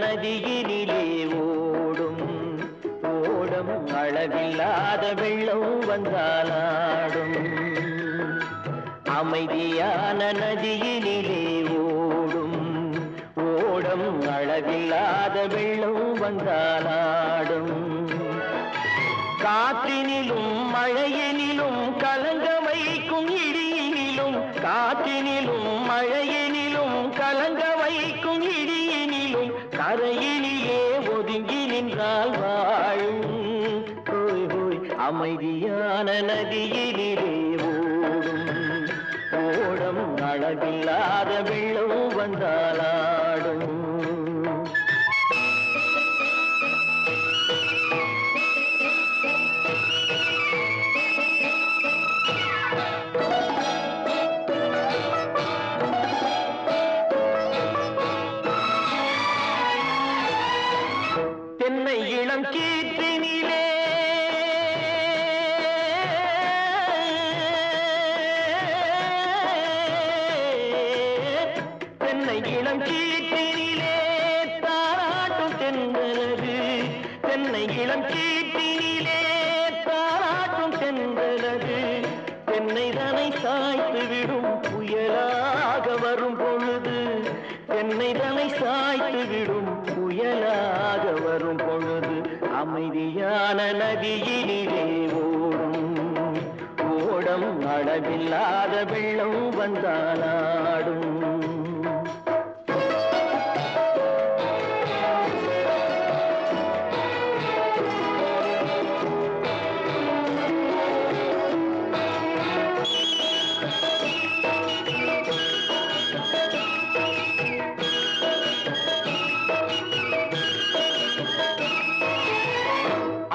நதியினிலே ஓடும் ஓடம் அளவில்லாத வெள்ளம் வந்தாலாடும் அமைதியான நதியினிலே ஓடும் ஓடம் அளவில்லாத வெள்ளம் வந்தாலாடும் காற்றினிலும் மழையினிலும் கலங்க வைக்கும் இடியினிலும் காற்றினிலும் மழையினிலும் கலங்க வைக்கும் இடியினிலும் கரையினிலே ஒதுங்கி நின்றால் வாழும் ஹோய் ஹோய் அமைதியான நதியினிலே ஓடும் ஓடம் அளவில்லாத வெள்ளம் வந்தாலாடும் தென்னை இளம் கீற்றினிலே தென்னை இளம் கீற்றினிலே தாராட்டும் தென்றலது தென்னை இளம் கீற்றினிலே தாராட்டும் தென்றலது தென்னைதனை சாய்த்து விடும் புயலாக வரும் பொழுது தென்னைதனை சாய்த்து விடும் புயலாக வரும் பொழுது அமைதியான நதியினிலே ஓடும் ஓடம் அளவில்லாத வெள்ளம் வந்தாலாடும்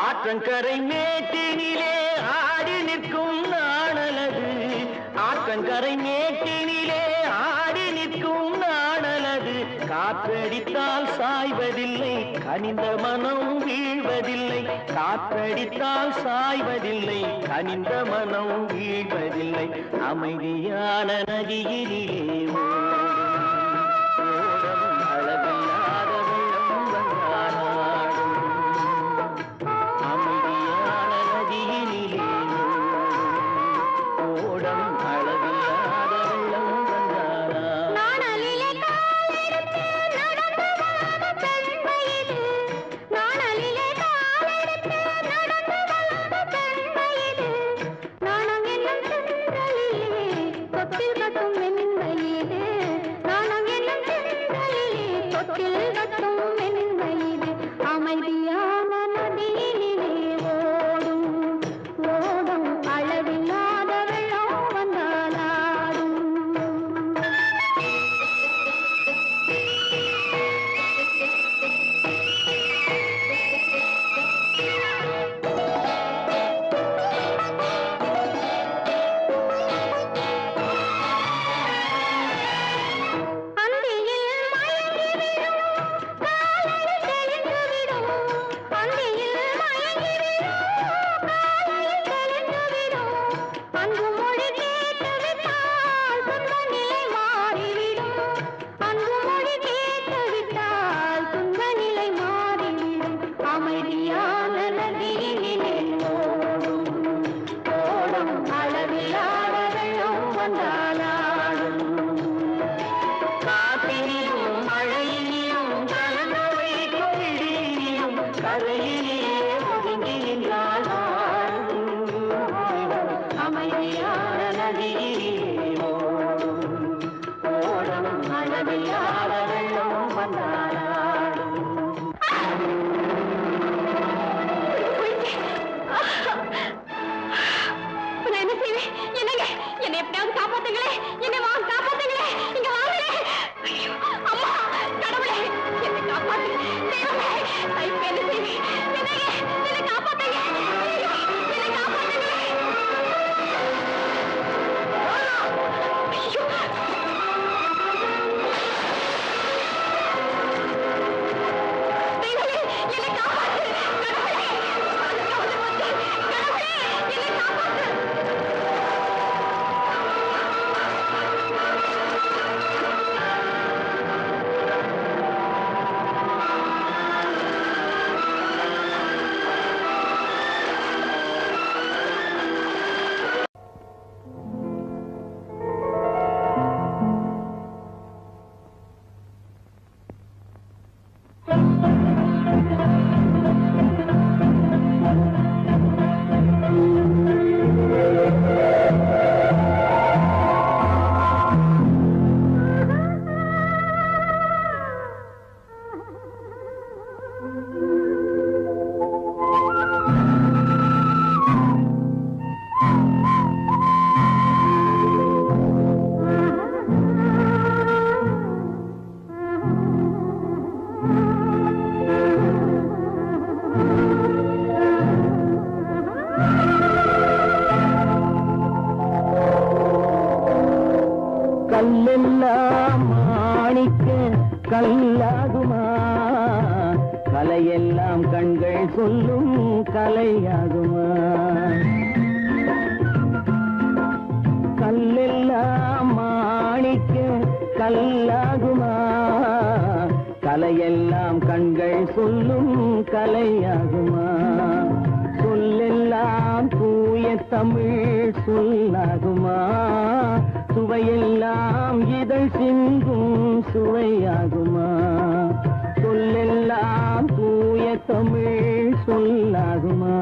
ஆற்றங்கரை மேட்டினிலே ஆடி நிற்கும் நாணலது ஆற்றங்கரை மேட்டினிலே ஆடி நிற்கும் நாணலது காற்றடித்தால் சாய்வதில்லை கனிந்த மனம் வீழ்வதில்லை காற்றடித்தால் சாய்வதில்லை கனிந்த மனம் வீழ்வதில்லை அமைதியான நதியினிலே ஓடும் அளவில்லாத வெள்ளம் வந்தாலாடும் அமைதியான நதியினிலே ஓடம் அளவில்லாத வெள்ளம் வந்தாலாடும் அமைதியான நதியினிலே ஓடும் ஓடும் அளவில்லாத வெள்ளம் வந்தாலாடும் அமைதியான நதியினிலே ஓடும் ஓடும் அளவில்லாத வெள்ளம் வந்தாலாடும் காற்றினிலும் மழையினிலும் கலங்க வைக்கும் இடியினிலும் கரையிலே ஒதுங்கி நின்றால் அமைதியான நதியினிலே ஓடும் ஓடும் அளவில்லாத வெள்ளம் வந்தாலாடும் என்னங்க என்னை எப்படியாவது காப்பாத்துங்களே என்னை காப்பாத்துங்களே இங்க வாங்களே அம்மா கடவுளே என்னை காப்பாத்து என்ன செய்வேன் என்னங்க சொல்லும் கலையாகுமா? கல்லெல்லாம் மாணிக்க கல்லாகுமா? கலையெல்லாம் கண்கள் சொல்லும் கலையாகுமா? சொல்லெல்லாம் தூய தமிழ் சொல்லாகுமா? சுவையெல்லாம் இதழ் சிந்தும் சுவையாகுமா? சொல்லெல்லாம் தூய தமிழ் சொல்லாகுமா?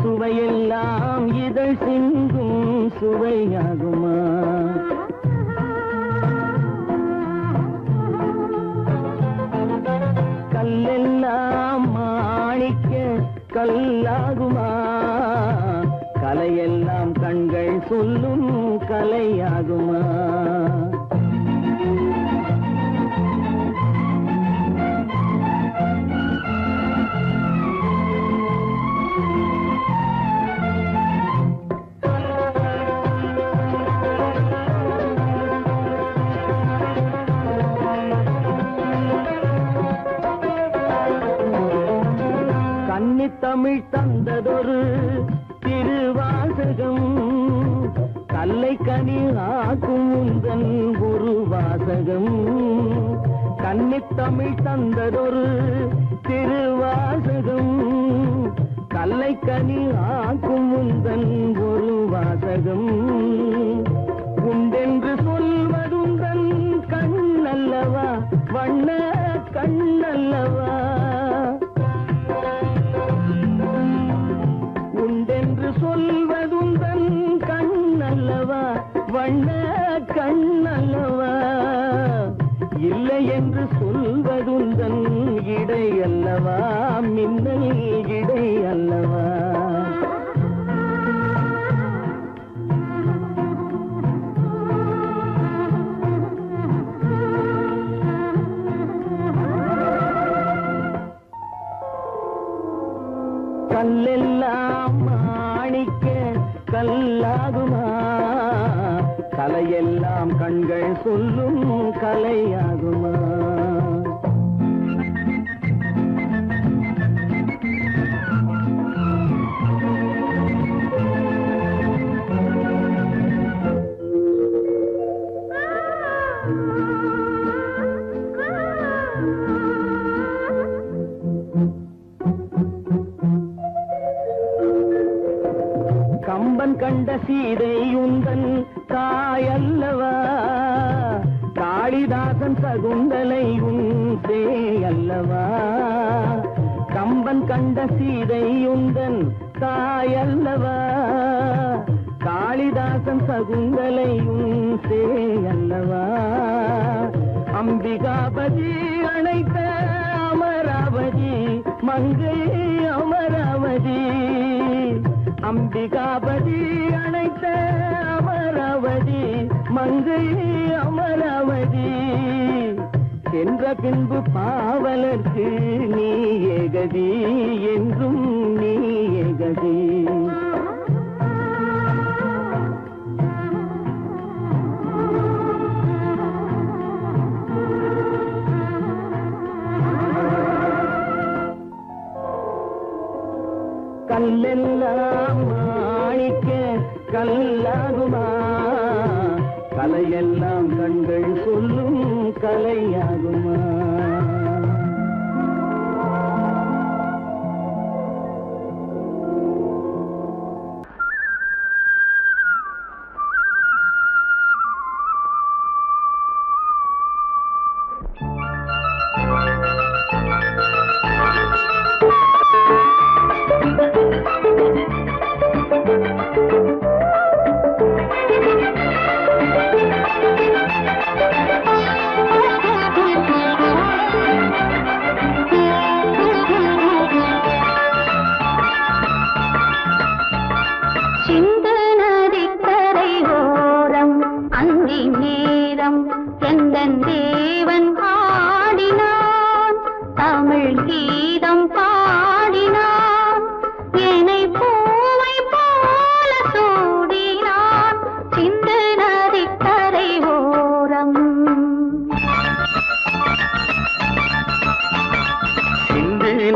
சுவையெல்லாம் இதழ் சிந்தும் சுவையாகுமா? கல்லெல்லாம் மாணிக்க கல்லாகுமா? கலையெல்லாம் கண்கள் சொல்லும் கலையாகுமா? தமிழ் தந்ததொரு திருவாசகம் கல்லை கனி ஆக்கும் உந்தன் ஒரு வாசகம். கன்னித்தமிழ் தந்ததொரு திருவாசகம் கல்லை கனி ஆக்கும் உந்தன் ஒரு வாசகம். உண்டென்று சொல்வதுந்தன் கண்ணல்லவா வண்ண கண்ணல்லவா? சொல்வதுந்தன் கண்ணல்லவா வண்ண கண்ணல்லவா? இல்லை என்று சொல்வதுந்தன் இடை அல்லவா மின்னல் இடை அல்லவா? கல்லெல்லாம் மாணிக்க கல்லாகுமா? கலையெல்லாம் கண்கள் சொல்லும் கலையாகுமா? கம்பன் கண்ட சீதை உந்தன் தாயல்லவா? காளிதாசன் சகுந்தலை உன் சேயல்லவா? கம்பன் கண்ட சீதை உந்தன் தாயல்லவா? காளிதாசன் சகுந்தலை உன் சேயல்லவா? அம்பிகாபதி அணைத்த அமராவதி மங்கை அமராவதி. அம்பிகாபதி அணைத்த அமராவதி மங்கை அமராவதி. சென்ற பின்பு பாவலர்க்கு நீ ஏகதி என்றும் நீ ஏகதி. கல்லெல்லாம் மாணிக்க கல்லாகுமா? கலையெல்லாம் கண்கள் சொல்லும் கலையாகுமா?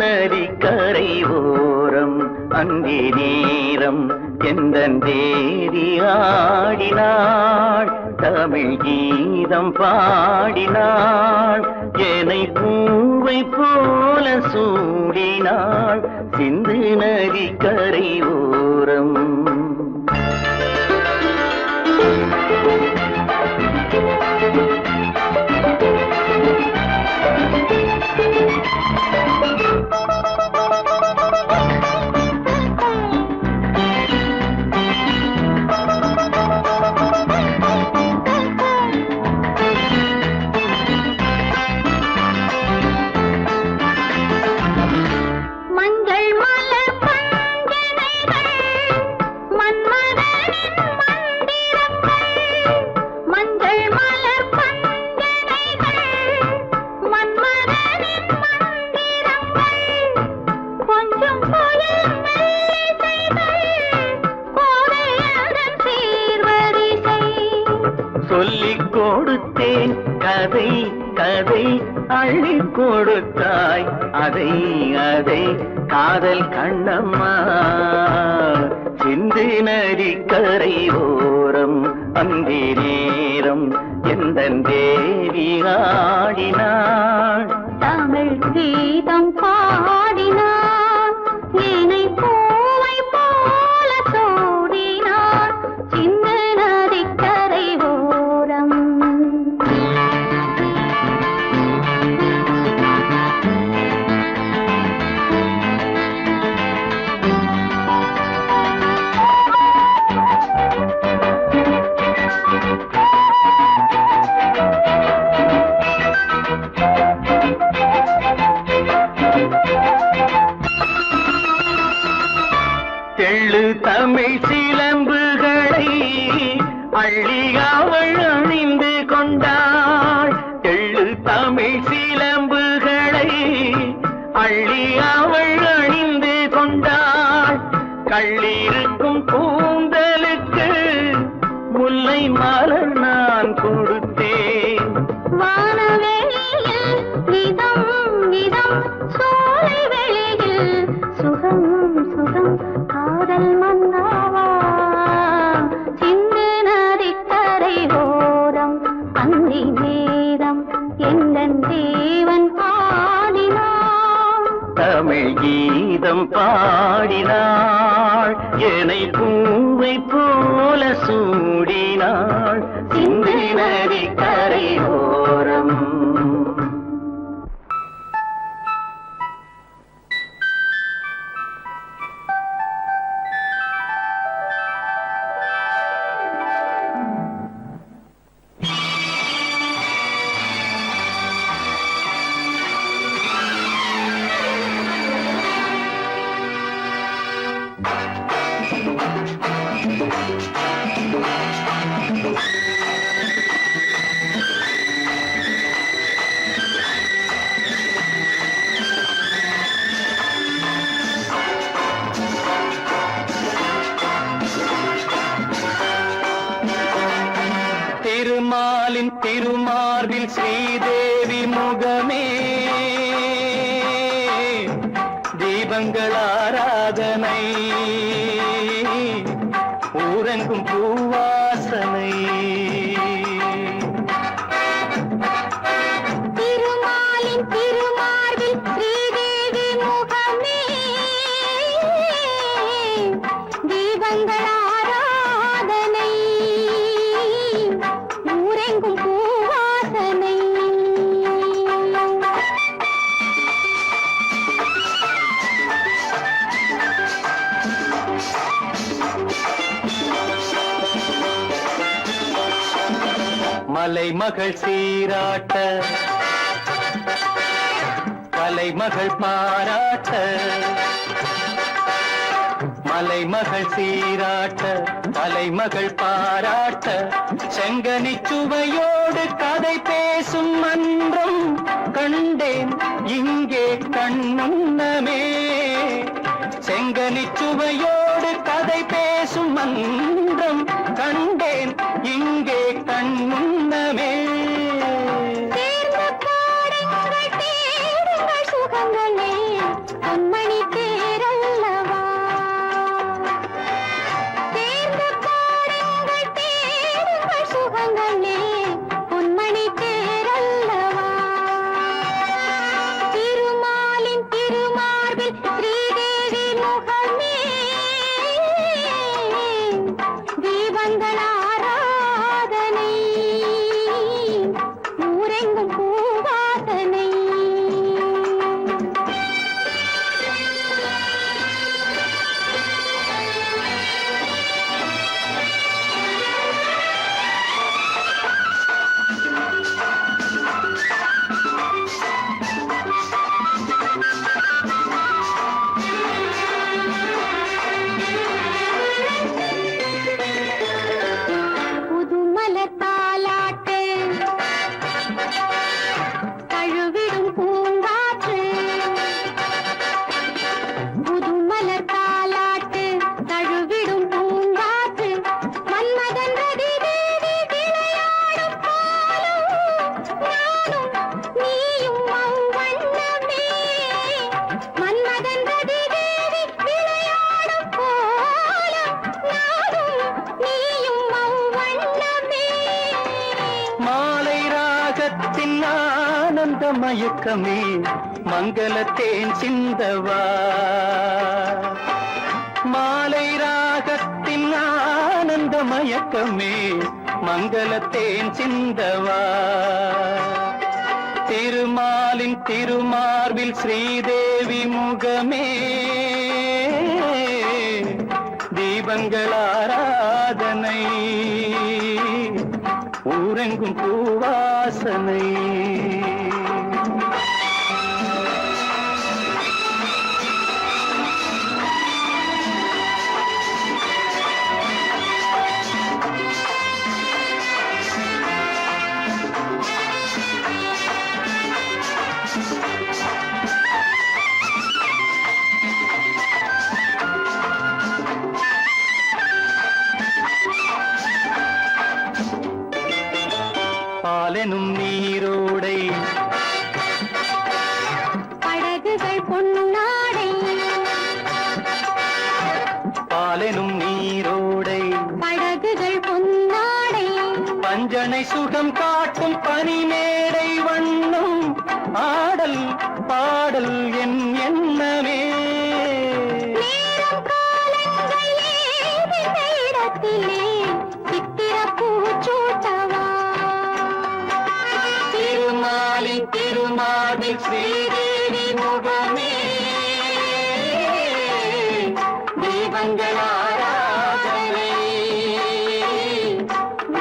நதிக்கரை கரை ஓரம் அந்தி நேரம் எந்தன் தேவி ஆடினாள் தமிழ் கீதம் பாடினாள் என்னை பூவை போல சூடினாள் சிந்து நதி கரை ஓரம் சொல்லிக் கொடுத்தேன் கதை கதை அள்ளி கொடுத்தாய் அதை அதை காதல் கண்ணம்மா சிந்து நதி கரை ஓரம் அந்தி நேரம் எந்தன் தேவி ஆடினாள் தமிழ் கீதம் பாடினாள் என்னை பூவை போல சூடினாள் சிந்து நதி கரை ஓரம் தெள்ளு தமிழ் சிலம்புகளை அள்ளி அவள் அணிந்து கொண்டாள் தெள்ளு தமிழ் சிலம்புகளை அள்ளி அவள் அணிந்து கொண்டாள் கள்ளிருக்கும் கூந்தலுக்கு முல்லை மலர் நான் கொடுத்தேன் வானவெளியில் நிதம் நிதம் சோலை வெளியில் சுகம் சுகம் காதல் மன்னாவா சிந்து நதிக்கரை ஓரம் அந்தி நேரம் எந்தன் தேவன் பாடினான் தமிழ் கீதம் பாடினாள் என்னை பூவை போல சூடினாள் சிந்து நதி கரை ஓரம் திருமாலின் திருமார்பில் ஸ்ரீதேவி முகமே தீபங்கள் ஆராதனை ஊரெங்கும் பூவாசனை திருமாலின் திருமார்பில் ஸ்ரீதேவி முகமே தீபங்கள் ஆராதனை ஊரெங்கும் பூவாசனை மலைமகள் சீராட்ட கலைமகள் பாராட்ட மலைமகள் சீராட்ட கலைமகள் பாராட்ட செங்கனி சுவையோடு கதை பேசும் மன்றம் கண்டேன் இங்கே கண்முன்னமே செங்கனி சுவையோடு கதை பேசும் மன்றம் கண்டேன் இங்கே கண்முன்னமே தேடுங்கள் சுகங்களே பொன்மணி மயக்கமே மங்களத்தேன் சிந்தவா மாலை ராகத்தின் ஆனந்த மயக்கமே மங்களத்தேன் சிந்தவா திருமாலின் திருமார்பில் ஸ்ரீதேவி முகமே தீபங்கள் ஆராதனை ஊரெங்கும் பூவாசனை பாலெனும் நீரோடை படகுகள் பொன்னாடை பாலெனும் நீரோடை படகுகள் பொன்னாடை பஞ்சனை சுகம் காட்டும் பனிமேடை வண்ணம் ஆடல் பாடல் என் எண்ணமே நேரம் காலங்கள் ஏதின இடத்திலே சித்திர பூச்சூட்டவா திருமாலின் திருமாலில் ஸ்ரீதேவி முகமே தீபங்கள் ஆராதனை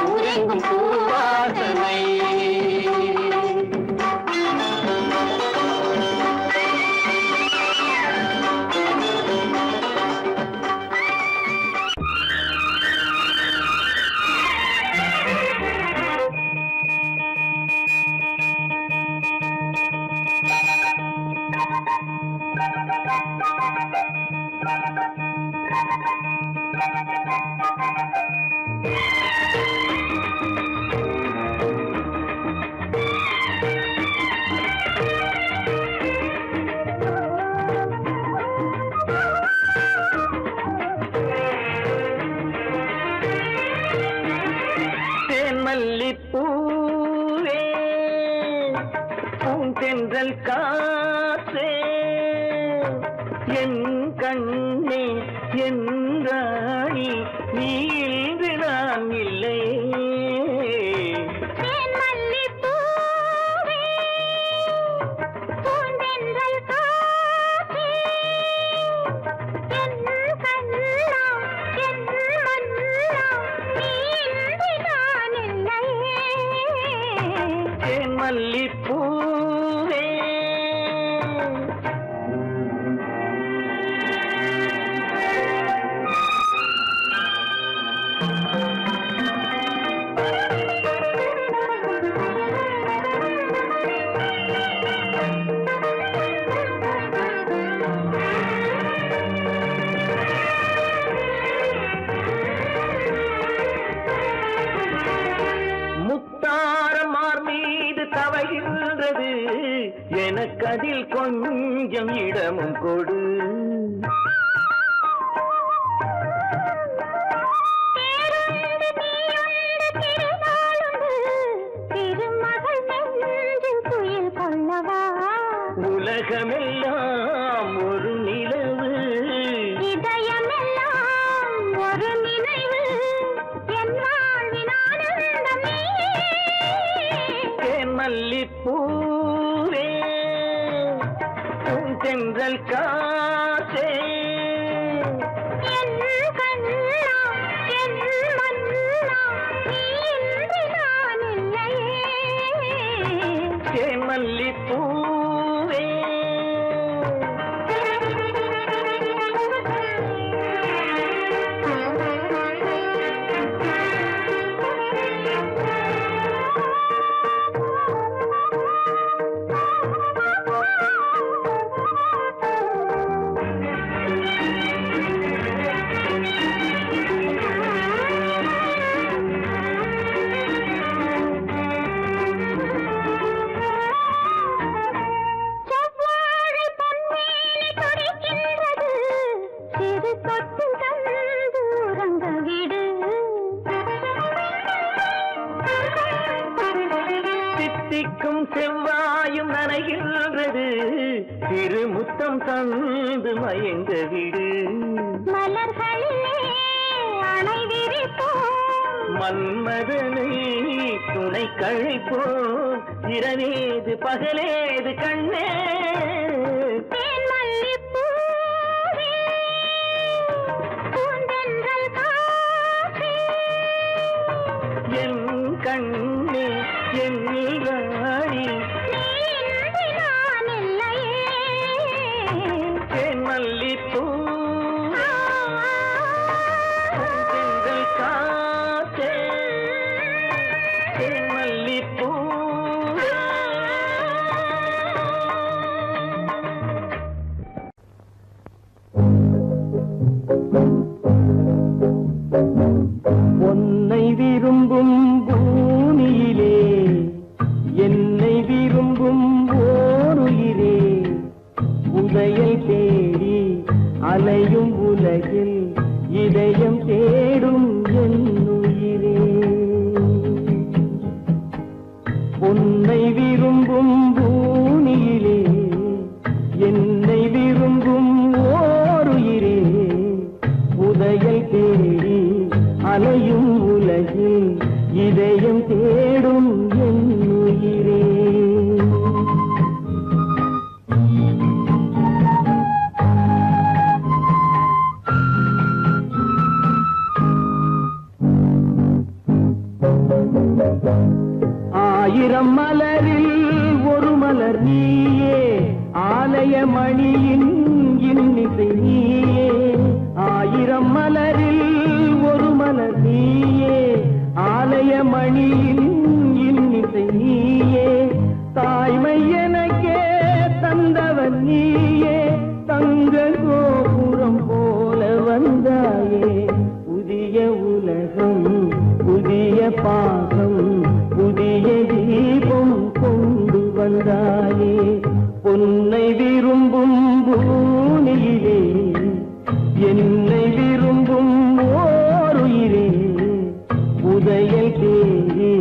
ஊரெங்கும் பூவாசனை மல்லிப்பூவே பூந்தென்றல் காற்றே என் கண்ணே என் ராணி நீ இன்று நான் இல்லை மல்லிப்பூவே தவழ்கின்றது எனக்கதில் கொஞ்சம் இடமும் கொடு உலகமெல்லாம் ஒரு நிலவு இதயமெல்லாம் ஒரு நினைவு என் வாழ்வின் ஆனந்தமே மல்லிப்பூவே பூந்தென்றல் காற்றே என் கண்ணா என் மன்னா நீ இன்றி நான் இல்லையே மல்லிப்பூவே முத்தம் தந்து மயங்க விடு. மலர்களிலே அணை விரிப்போம், மன்மதனை துணை கழிப்போம். இரவேது பகலேது கண்ணே, தேன் மல்லிப்பூவே, பூந்தென்றல் காற்றே, என் கண்ணே என் ராணி, நீ இன்றி நான் இல்லையே. தேன் மல்லிப்பூ தென்றல் காற்றே, தேன் மல்லிப்பூ. உன்னை விரும்பும் பூமியிலே என்னை விரும்பும் ஓருயிரே, உதயை தேடி அலையும் உலகில் இதயம் தேடும் என் உயிரே. உன்னை விரும்பும் பூமியிலே என்னை விரும்பும் ஓருயிரே, உதயை தேடி அலையும் உலகில் இதயம் தேடும் என் உயிரே. ஆயிரம் மலரில் ஒரு மலர் நீயே, ஆலய மணியின் இன்னிசை நீயே. ஆயிரம் மலரில் ஒரு மலர் நீயே, ஆலய மணியின் இன்னிசை நீயே. தாய்மை எனக்கே தந்தவன் நீயே, தங்க கோபுரம் போல வந்தாயே. புதிய உலகம் புதிய பாசம் புதிய தீபம் கொண்டு வந்தாயே. பொன்னை விரும்பும் பூமியிலே என்னை விரும்பும் ஓருயிரே, உதயம் தேடி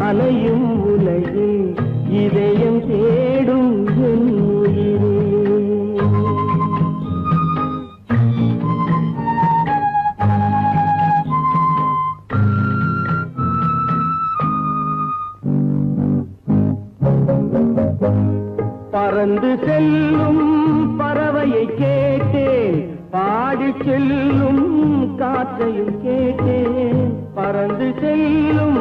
அலையும் உலகில் இதயம் தேடும் என் உயிரே. பறந்து செல்லும் பறவையை கேட்டேன், பாடி செல்லும் காற்றையும் கேட்டேன். பறந்து செல்லும்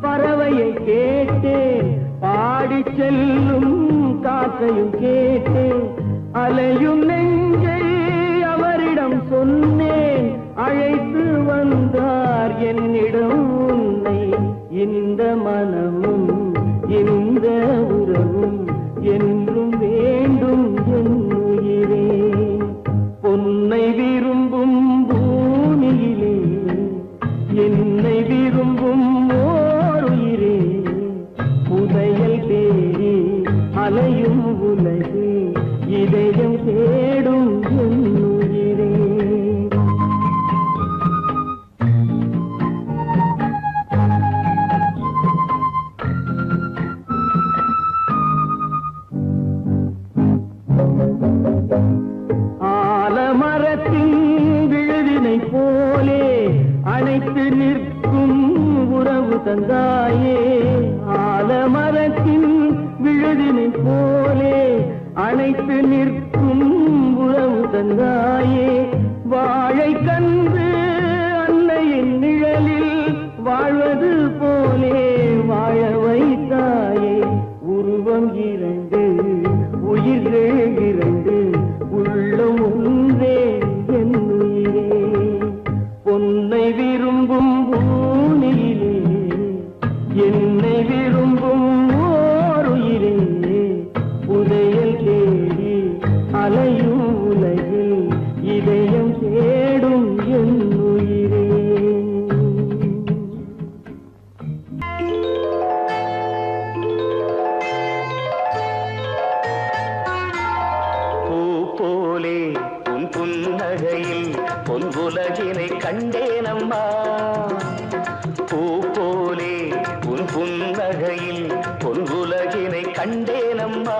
பறவையை கேட்டேன், பாடி செல்லும் காற்றையும் கேட்டேன். அலையும் நெஞ்சை அவரிடம் சொன்னேன், அழைத்து வந்தார் என்னிடம் உன்னை. இந்த மனமும் இந்த உறவும் என்றும் வேண்டும் என் உயிரே. பொன்னை விரும்பும் பூமியிலே என்னை விரும்பும் ஓருயிரே, புதையல் தேடி அலையும் உலகு இதயம் தேடும் என் உயிரே. ஆலமரத்தின் விழுதினை போலே அணைத்து நிற்கும் உறவு தந்தாயே. ஆலமரத்தின் விழுதினை போலே அணைத்து நிற்கும் உறவு தந்தாயே. வாழை கன்று அன்னையின் நிழலில் வாழ்வது போலே வாழ வைத்தாயே. உருவம் இரண்டு உயிர்கள் இரண்டு, உள்ளம் ஒன்றே என் உயிரே. பொன்னை விரும்பும் பூமியிலே என்னை விரும்பும் ஓருயிரே, புதையல் தேடி அலையும் உலகில் இதயம் தேடும் என் உயிரே. போலே உன் புன்னகையில் பொன்புலகினை கண்டேனம்மா. பூ போலே உன் புன்னகையில் பொன்புலகினை கண்டேனம்மா.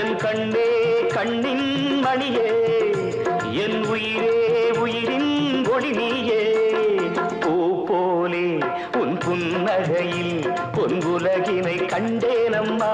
என் கண்ணே கண்ணின் மணியே என் உயிரே உயிரின் ஒளி நீயே பூ போலே உன் புன்னகையில் பொன்குலகினை கண்டேனம்மா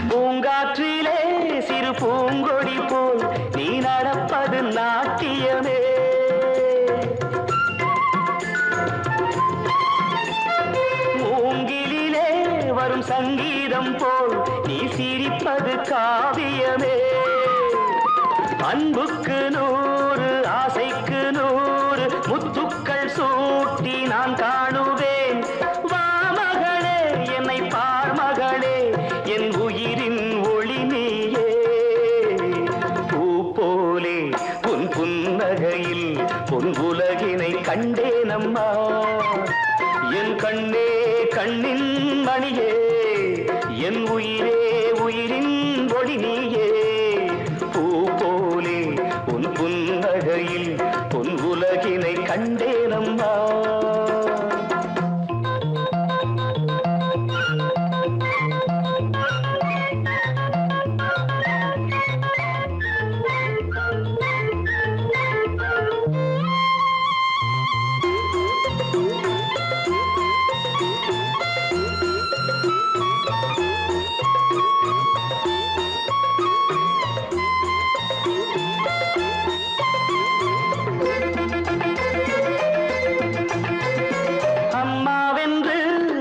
பூங்காற்றிலே சிறு பூங்கொடி போல் நீ நடப்பது நாட்டியமே மூங்கிலே வரும் சங்கீதம் போல் நீ சிரிப்பது காவியமே அன்புக்கு 100 ஆசைக்கு 100 முத்துக்கள் சூட்டி நான் காணுவேன் வா மகளே என்னை பார் மகளே என் உயிரின் ஒளி நீயே பூ போலே உன் புன்னகையில் பொன் உலகினை கண்டேனம்மா என் கண்ணே கண்ணின் மணியே என் உயிரே உயிரின் ஒளி நீயே பூ போலே உன் புன்னகையில் பொன் உலகினை கண்டேனம்மா அம்மாவென்று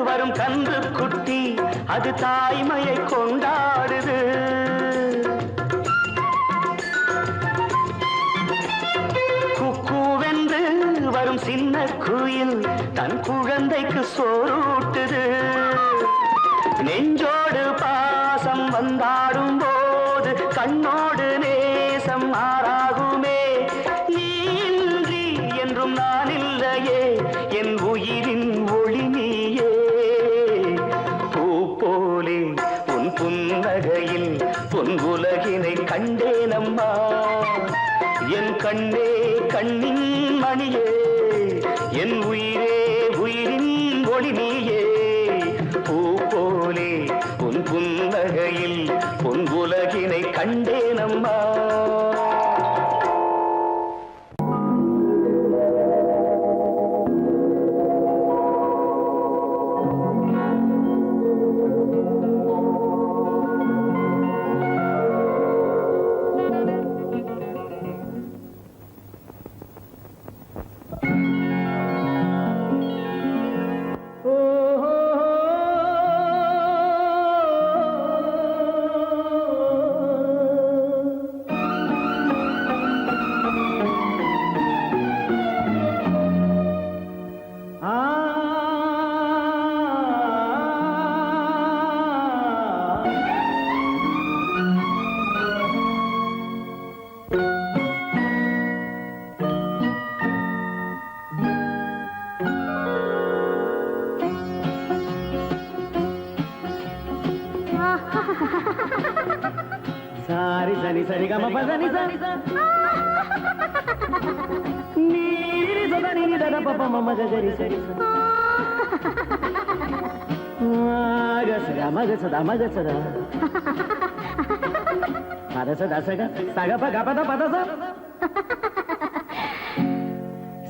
வரும் கன்று குட்டி அது தாய்மையை கொண்டாடுது குக்கூவென்று வரும் சின்ன குயில் தன் குழந்தைக்கு சோறூட்டுது நெஞ்சோடு பாசம் வந்தாடும் போது கண்ணோடு நேசம் ஆறாகுமே நீ இன்றி என்றும் நான் இல்லையே என் உயிரின் ஒளி நீயே பூ போலே உன் புன்னகையில் பொன் உலகினை கண்டேனம்மா என் கண்ணே கண்ணின் மணியே என் உயிரே உயிரின் ஒளி நீயே பூ போலே உன் புன்னகையில் பொன் உலகினை கண்டேனம்மா సారి సని సరి గమ పదని సని నీరి సదని దద పప మమ గరి సరి మగ సదా మగ సదా పదస దసగ సగప గపద పదస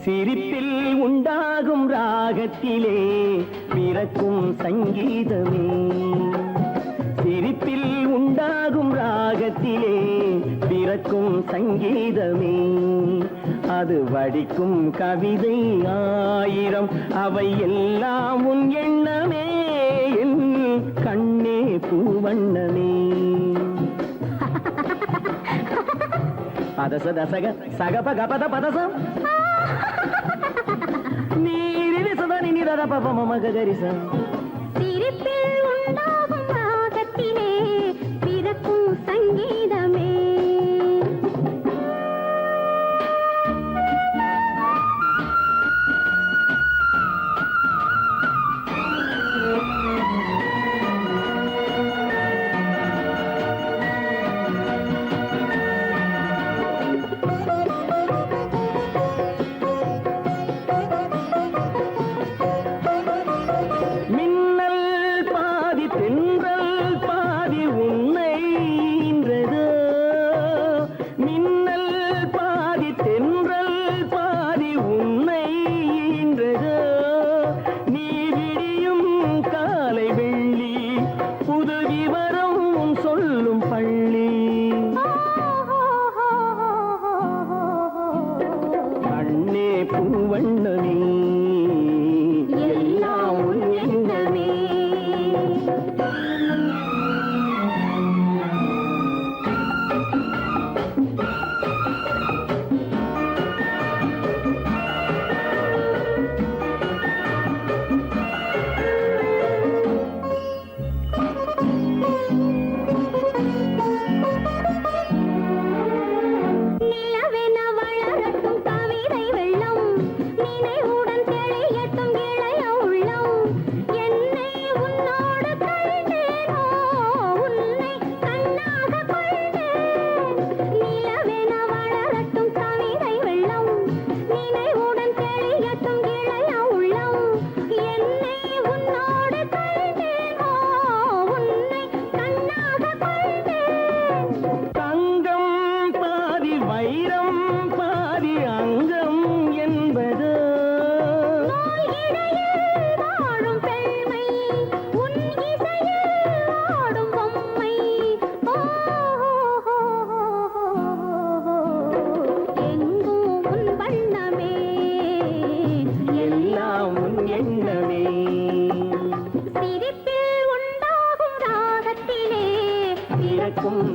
சிரிப்பில் உண்டாகும் ராகத்திலே பிறக்கும் சங்கீதமே சிரிப்பில் உண்டாகும் ராகத்திலே பிறக்கும் சங்கீதமே அது வடிக்கும் கவிதை 1000 அவை எல்லாம் உன் எண்ணமே என் கண்ணே பூவண்ணமே பதச தசக சகப கபத பதசம் நீரிலி சுதனி மகரிசா சிரிப்பில் உண்டாகும் ராகத்திலே பிறக்கும் சங்கீதமே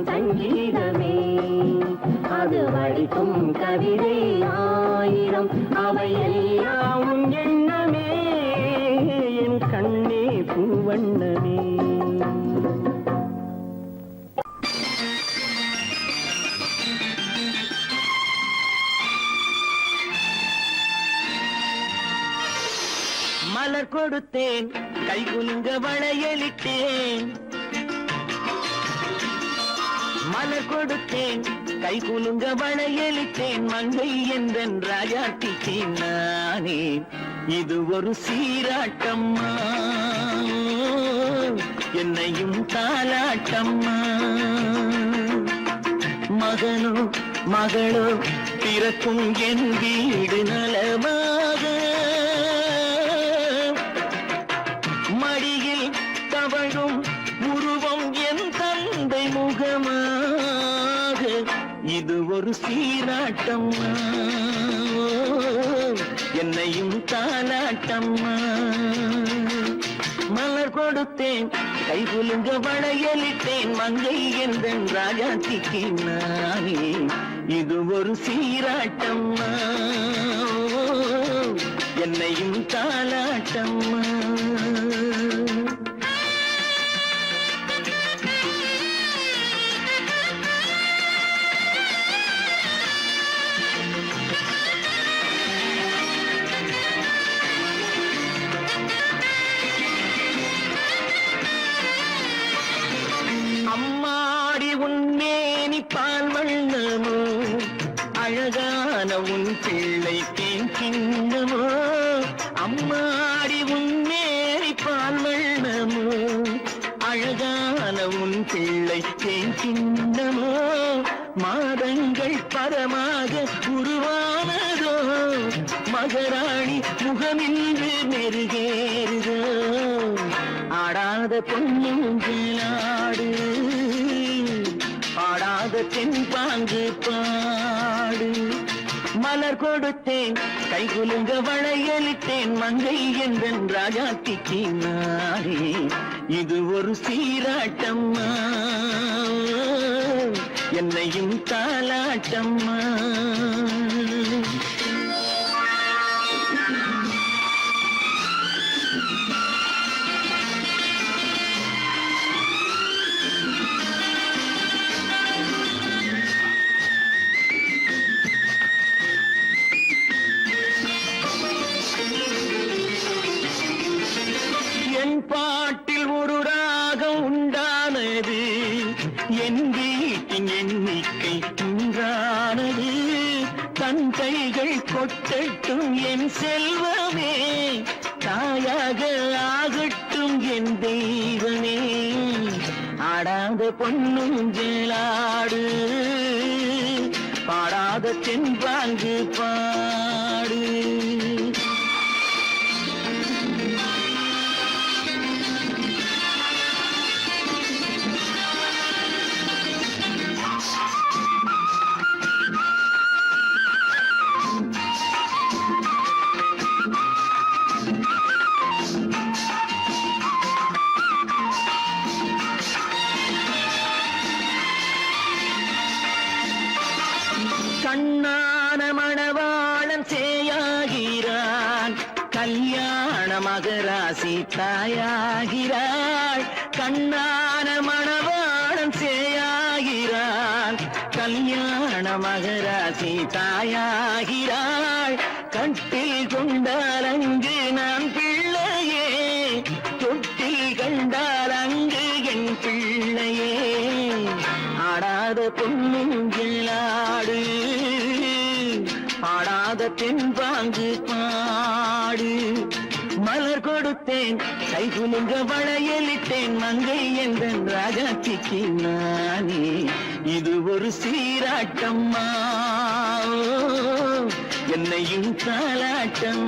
சங்கீதமே அது வடிக்கும் கவிதை ஆயிரம் அவையெல்லாம் உன் எண்ணமே என் கண்ணே பூவண்ணமே மலர் கொடுத்தேன் கை குலுங்க வளையலிட்டேன் மலர் கொடுத்தேன் கை குலுங்க வளையலிட்டேன் மங்கை என்றன் ராஜாட்டிச்சேன் நானே இது ஒரு சீராட்டம்மா என்னையும் தாலாட்டம்மா மகனோ மகளோ பிறக்கும் என் வீடு நலமாக மடியில் தவழும் உருவம் என் தந்தை முகமாக இது ஒரு சீராட்டம்மா என்னையும் தாலாட்டம்மா மலர் கொடுத்தேன் கை குலுங்க வளையலிட்டேன் மங்கை என்றன் ராஜாத்திக்கு நானே இது ஒரு சீராட்டம்மா என்னையும் தாலாட்டம்மா அம்மாடி உன்மேனி பால் வண்ணமோ அழகான உன் பிள்ளை தேன் கிண்ணமோ அம்மாடி உன்மேனி பால் வண்ணமோ அழகான உன் பிள்ளை தேன் கிண்ணமோ மாதங்கள் பரமாக உருவானதோ மகராணி முகமின்று மெருகேறுதோ ஆடாத பொன்னுங்களாடு பாடாத தென்பாங்கு பாடு மலர் கொடுத்தேன் கை குலுங்க வளையலிட்டேன் மங்கை என்றன் ராஜாத்திக்கு நானே இது ஒரு சீராட்டம்மா என்னையும் தாலாட்டம்மா என் பாட்டில் ஒரு ராகம் உண்டானது, என் வீட்டின் எண்ணிக்கை உண்டானது. தன் கைகள் கொட்டட்டும் என் செல்வமே, தாயாக ஆகட்டும் என் தெய்வமே. ஆடாத பொன்னுஞ்சலாடு, பாடாத தென்பாங்கு பாடு. கண்ணான மணவாளன் சேயாகிறான், கல்யாண மகராசி தாயாகிறாள். கண்ணான மணவாளன் சேயாகிறான், கல்யாண மகராசி தாயாகிறாள். கட்டில் கொண்டால் அங்கு நான் பிள்ளையே, தொட்டில் கண்டால் அங்கு என் பிள்ளையே. ஆடாத பொன்னுஞ்சலாடு, ஆடாத தென்பாங்கு பாடு. மலர் கொடுத்தேன் கைகுலுங்க வளையலிட்டேன், மங்கை என்ற ராஜாத்திக்கு நானே. இது ஒரு சீராட்டம்மா, என்னையும் தாலாட்டம்.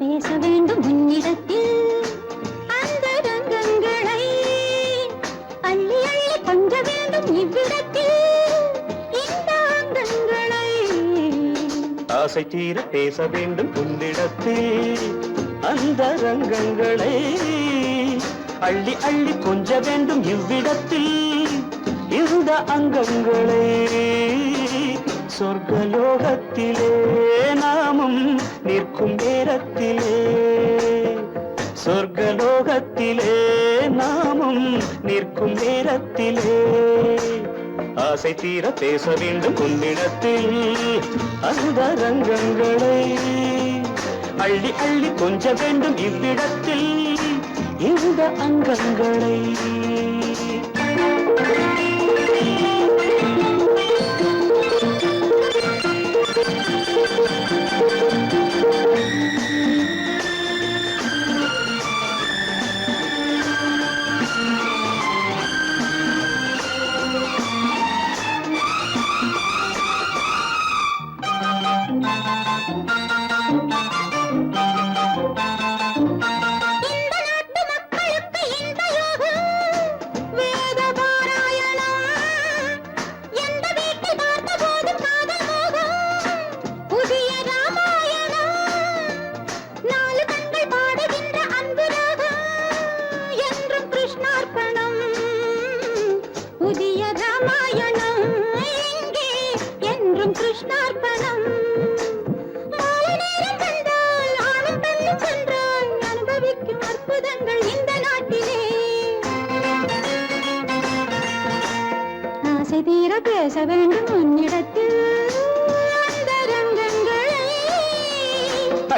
பேச வேண்டும் உன்னிடத்தில் அந்த ரங்கங்களை அள்ளி அள்ளி கொஞ்ச வேண்டும் இவ்விடத்தில் இந்த அங்கங்களை. ஆசை தீர பேச வேண்டும் உன்னிடத்தில் அந்த ரங்கங்களை அள்ளி அள்ளி கொஞ்ச வேண்டும் இவ்விடத்தில் இந்த அங்கங்களை. சொர்க்கலோகத்திலே நாமும் நிற்கும் நேரத்திலே, சொர்க்கலோகத்திலே நாமும் நிற்கும் நேரத்திலே ஆசை தீர பேச வேண்டும் உன்னிடத்தில் அந்த ரங்கங்களை அள்ளி அள்ளி கொஞ்ச வேண்டும் இவ்விடத்தில் இந்த அங்கங்களை. கிருஷ்ணார்ப்பணம் மாலை நேரம் கண்டால் ஆணும் பெண்ணும் சென்றால் அனுபவிக்கும் அற்புதங்கள் இந்த நாட்டிலே. ஆசை தீர பேச வேண்டும் உன்னிடத்தில் அந்த ரங்கங்களை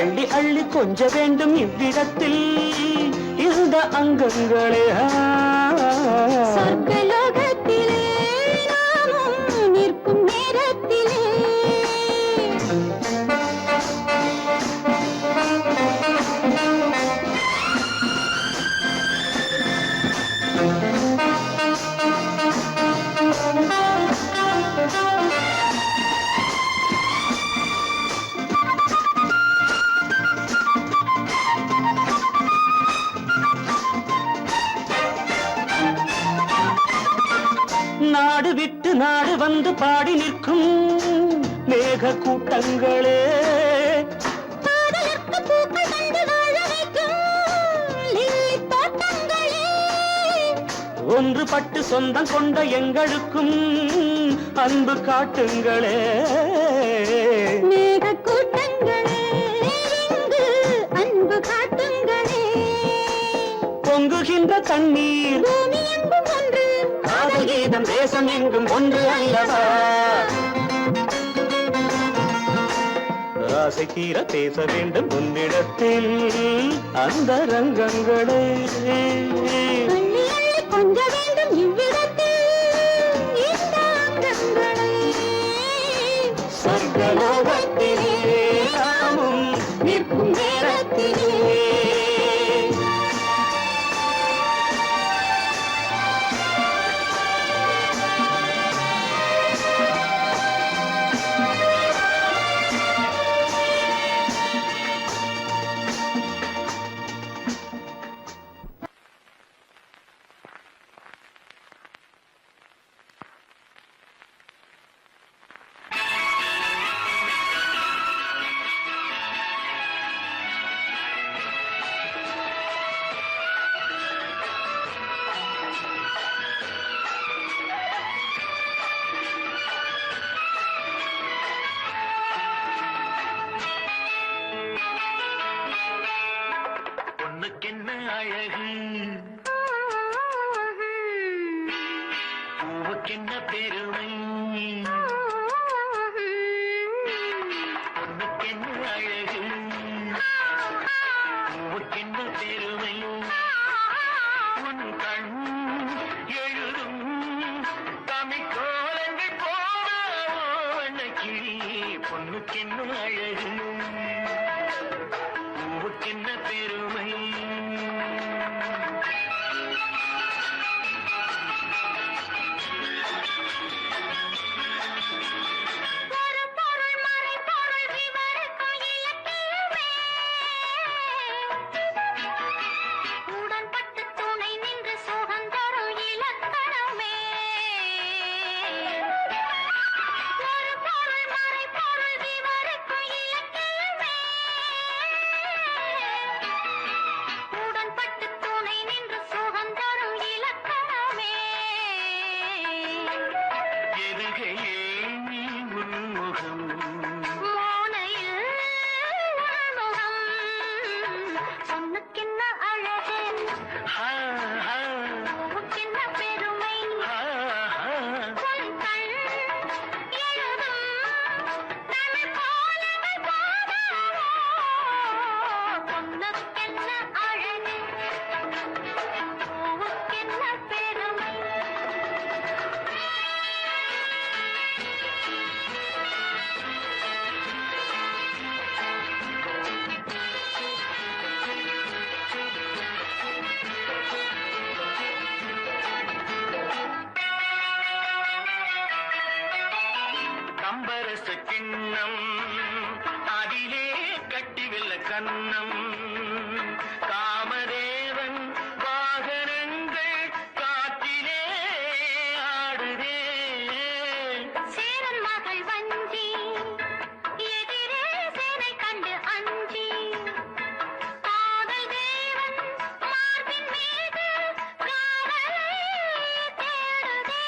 அள்ளி அள்ளி கொஞ்ச வேண்டும் இவ்விடத்தில் இந்த அங்கங்களே. சொர்க்கலோகத்திலே நாமும் நிற்கும் நேரத்திலே வந்து பாடி நிற்கும் மேக கூட்டங்களே, காதலுக்கு பூக்கள் கண்டு வாழ வைக்கும் லில்லி தோட்டங்களே, ஒன்றுபட்டு சொந்தம் கொண்ட எங்களுக்கும் அன்பு காட்டுங்களே. மேக கூட்டங்களே, இங்கு அன்பு காட்டுங்களே. பொங்குகின்ற தண்ணீர் பூமி எங்கும் ஒன்று, காதல் கீதம் தேசம் எங்கும் ஒன்று அல்லவா. ஆசை தீர பேச வேண்டும் உன்னிடத்தில் அந்த ரங்கங்களே, அள்ளி அள்ளி கொஞ்ச வேண்டும் இவ்விடத்தில் இந்த அங்கங்களே. சொர்க்கலோகத்திலே நாமும் நிற்கும் நேரத்திலே. பொண்ணுக்கென்ன அழகு, பூவுக்கென்ன பெருமை. பொண்ணுக்கென்ன அழகு, பூவுக்கென்ன பெருமை. உன் கண் எழுதும் தமிழ்கோலங்கள் போன கிளி. பொண்ணுக்கென்ன அழகு, பூவுக்கென்ன பெருமை. ஒரு பொருள் மறை பொருள் விவரிக்கும் இலக்கியமே, உடன்பட்டு துணை நின்று சுகம் தரும் இலக்கணமே. ஒரு பொருள் மறை பொருள் விவரிக்கும் இலக்கியமே, உடன்பட்டு துணை நின்று சுகம் தரும் இலக்கணமே. எதுகையே நீ உன்முகம், மோனையில் உள்முகம், பொண்ணுக்கென்ன அழகு, ஹா ஹா பூவுக்கென்ன பெருமை. ஹா ஹா. உன் கண் எழுதும் தமிழ் கோலங்கள் போதாதோ, பொண்ணுக்கென்ன அழகு, பூவுக்கென்ன பெருமை. கம்பரச கிண்ணம் அதிலே கட்டிவில்ல கண்ணம். காமதேவன் வாகனங்கள் காற்றிலே ஆடுதே. சேரன் மகள் வஞ்சி, எதிரே சேனை கண்டு அஞ்சி, காதல் தேவன் மார்பின் மீது காதலை தேடுதே.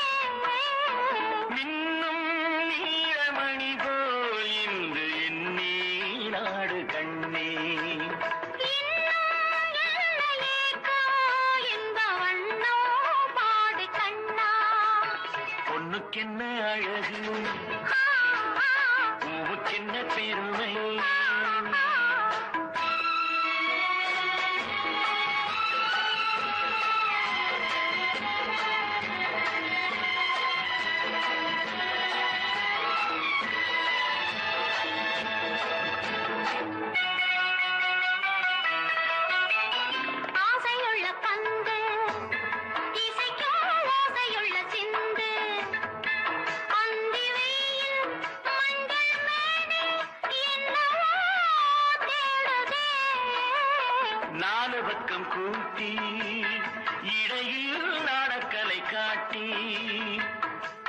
மின்னும் நீலமணி போல் இன்று என் நீநாடு கண்ணே. இன்னும் எல்லையேக்கோ இந்த வண்ணோ பாடு கண்ணா. பொண்ணுக்கென்ன அழகு, ஆ, ஆ, பூவுக்கென்ன பெருமை. ஆ. ஆசையுள்ள பந்து இசைக்கும் ஓசையுள்ள சிந்து, அந்தி வெயில் மஞ்சள் மேனி என்னவோ தேடுதே. நாலு பக்கம் கூட்டி இடையில் நாடக்கலை காட்டி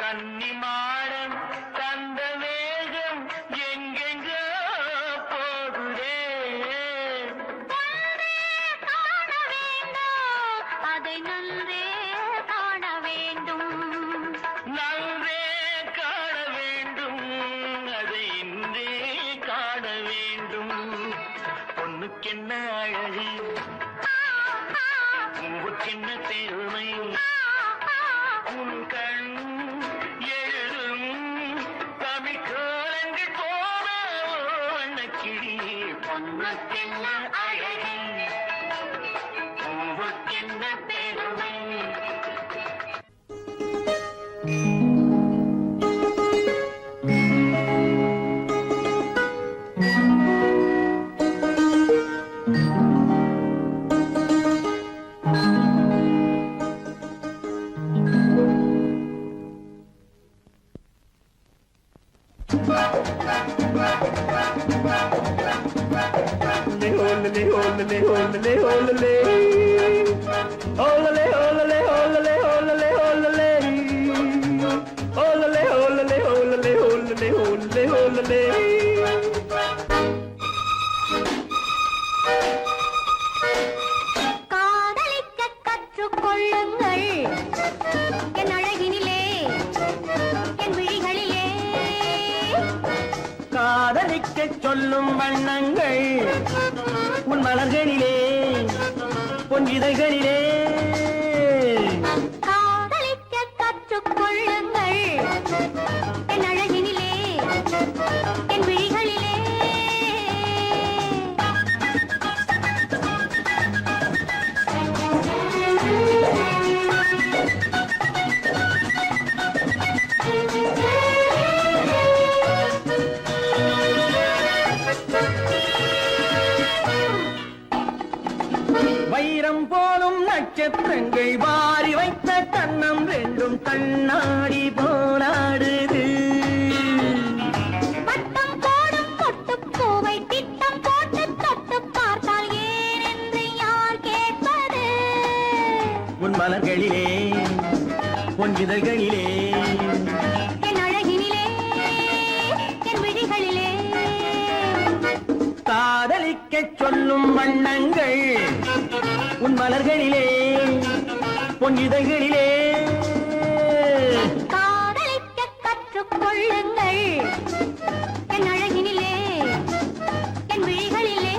கன்னிமாடம் தந்த வேகம் எங்கெங்கோ போகுதே. காண வேண்டும் அதை நன்றே காண வேண்டும். நன்றே காண வேண்டும் அதை இன்றே காண வேண்டும். பொண்ணுக்கென்ன அழகு பூவுக்கென்ன பெருமை உன் கண் எழுதும் தமிழ் கோலங்கள் போல வண்ணக்கிளி. பொண்ணுக்கென்ன அழகு பூவுக்கென்ன பெருமை. காதலிக்க கற்றுக்கொள்ளுங்கள் என் அழகினிலே என் விழிகளிலே. காதலிக்கச் சொல்லும் வண்ணங்கள் உன் மலர்களிலே பொன் இதழ்களிலே. காதலிக்க கற்றுக்கொள்ளுங்கள் என் அழகினிலே என் விழிகளிலே. வைரம் போலும் நட்சத்திரங்கள் வாரி வைத்த கண்ணம் ரெண்டும் கண்ணாடி போலாடுது. வட்டம் போடும் பொட்டுப்பூவை திட்டம் போட்டு தொட்டு பார்த்தால் ஏனென்று யார் கேட்பது? உன் மலர்களிலே பொன் இதழ்களிலே. என் அழகினிலே என் விழிகளிலே. காதலிக்கச் சொல்லும் வண்ணங்கள் உன் மலர்களிலே பொன் இதழ்களிலே. காதலிக்க கற்றுக்கொள்ளுங்கள் என் அழகினிலே என் விழிகளிலே.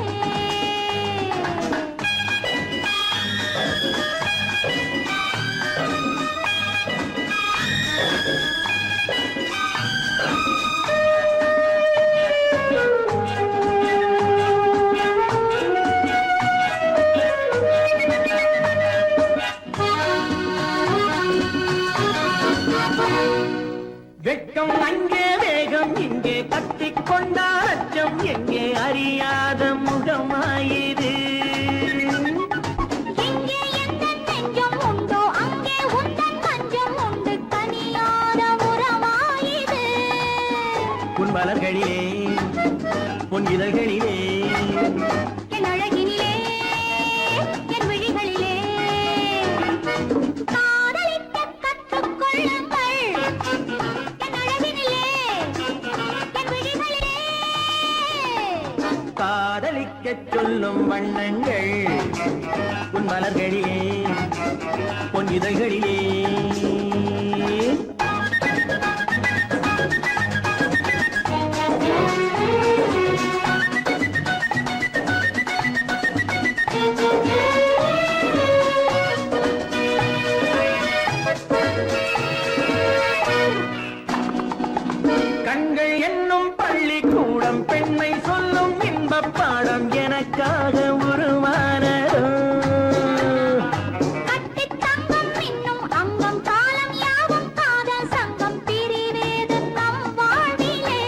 வெட்கம் அங்கே வேகம் இங்கே கத்திக் கொண்டால் அச்சம் எங்கே அறியாத முகமாயிது. எங்கே எந்தன் நெஞ்சம் உண்டோ அங்கே உந்தன் மஞ்சம் உண்டு தனியாத உறவாயிது. உன் மலர்களிலே பொன் இதழ்களிலே. என் அழகினிலே என் விழிகளிலே. காதலிக்க கற்றுக்கொள்ளுங்கள் என் அழகினிலே என் விழிகளிலே. காதலிக்கச் சொல்லும் வண்ணங்கள் உன் மலர்களிலே பொன் இதழ்களிலே. கண்கள் என்னும் பள்ளிக்கூடம் பெண்மை சொல்லும் இன்பப் பாடம் எனக்காக உருவானதோ. கட்டித் தங்கம் மின்னும் அங்கம் காலம் யாவும் காதல் சங்கம் பிரிவேது நம் வாழ்விலே.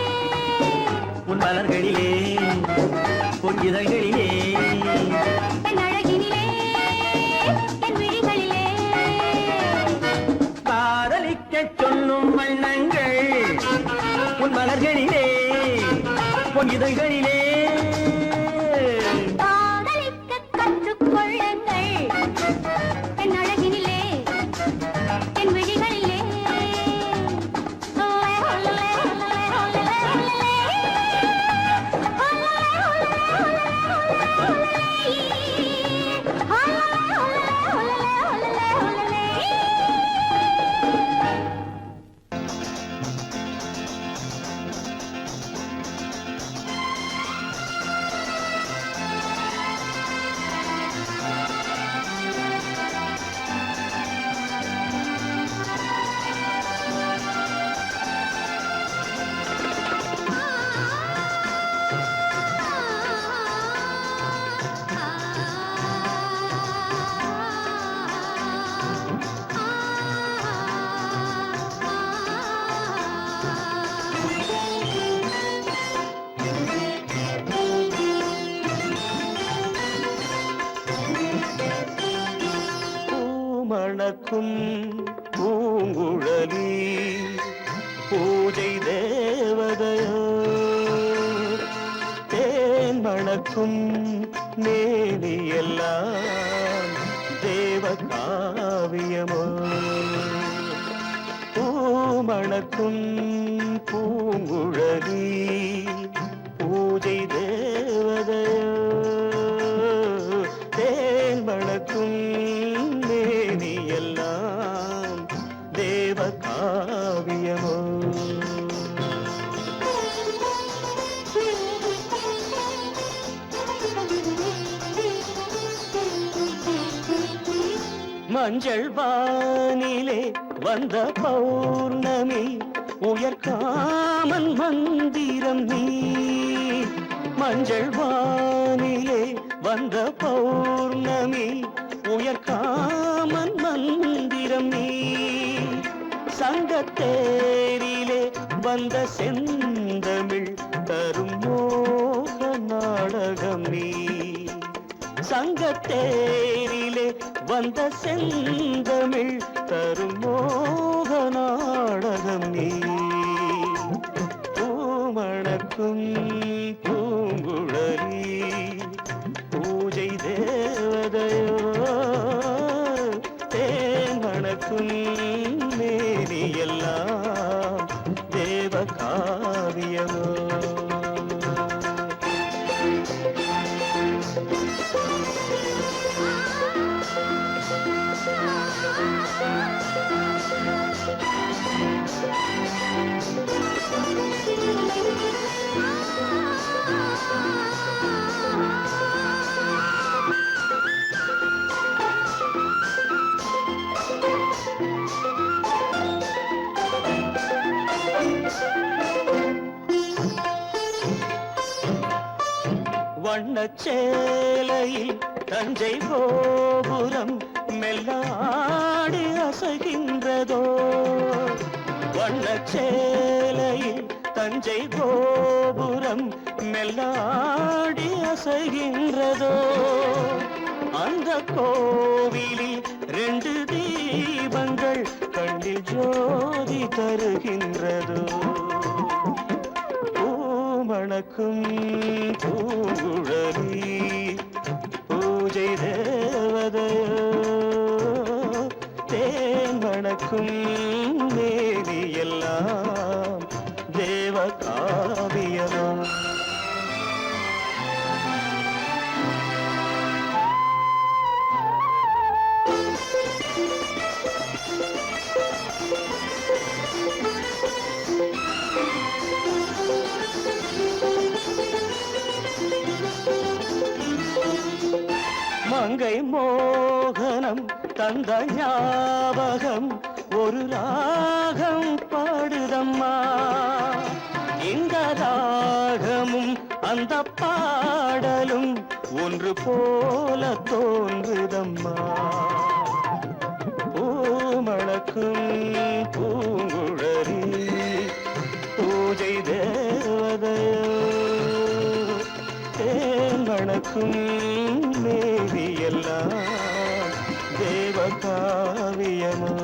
உன் மலர்களிலே பொன் இதழ்களிலே. என் அழகினிலே என் விழிகளிலே. காதலிக்கச் சொல்லும் வண்ணங்கள் உன் மலர்களிலே பொன் இதழ்களிலே. காதலிக்க கற்றுக்கொள்ளுங்கள் என் அழகினிலே என் விழிகளிலே. மணக்கும் பூங்குழலி பூஜை தேவதையோ தேன் மணக்கும் மேனியெல்லாம் தேவ காவியமோ பூமணக்கும் பூங்குழலி பூஜை தேவதையோ தேன் மணக்கும் மேனியெல்லாம் தேவ காவியமோ மஞ்சள் வானிலே வந்த பௌர்ணமி உயர்காமன் மந்திரம் நீ மஞ்சள் வானிலே வந்த பௌர்ணமி உயர்காமன் மந்திரம் நீ சங்கத்தேரிலே வந்த செந்தமிழ் தரும் மோக நாடகம் நீ சங்கத்தேரிலே வந்த செந்தமிழ் தரும் மோக நாடகம் நீ பூமணக்கும் பூங்குழலி பூஜை தேவதையோ தேன் மணக்கும் மேனியெல்லாம் தேவ காவியமோ வண்ணச்சேலையில் தஞ்சை கோபுரம் மெல்லாடி அசைகின்றதோ வண்ணச்சேலையில் தஞ்சை கோபுரம் மெல்லாடி அசைகின்றதோ அந்த கோவிலில் 2 தீபங்கள் கண்ணில் ஜோதி தருகின்றதோ மணக்கும் பூங்குழலி பூஜை தேவதையோ தேன் மணக்கும் மேனியெல்லாம் தேவ காவியமோ மங்கை மோகனம் தந்த ஞாபகம் ஒரு ராகம் பாடுதம்மா இந்த ராகமும் அந்த பாடலும் ஒன்று போல தோன்றுதம்மா பூமணக்கும் பூங்குழலி பூஜை தேவதையோ தேன் மணக்கும் மேனியெல்லாம் தேவ காவியமோ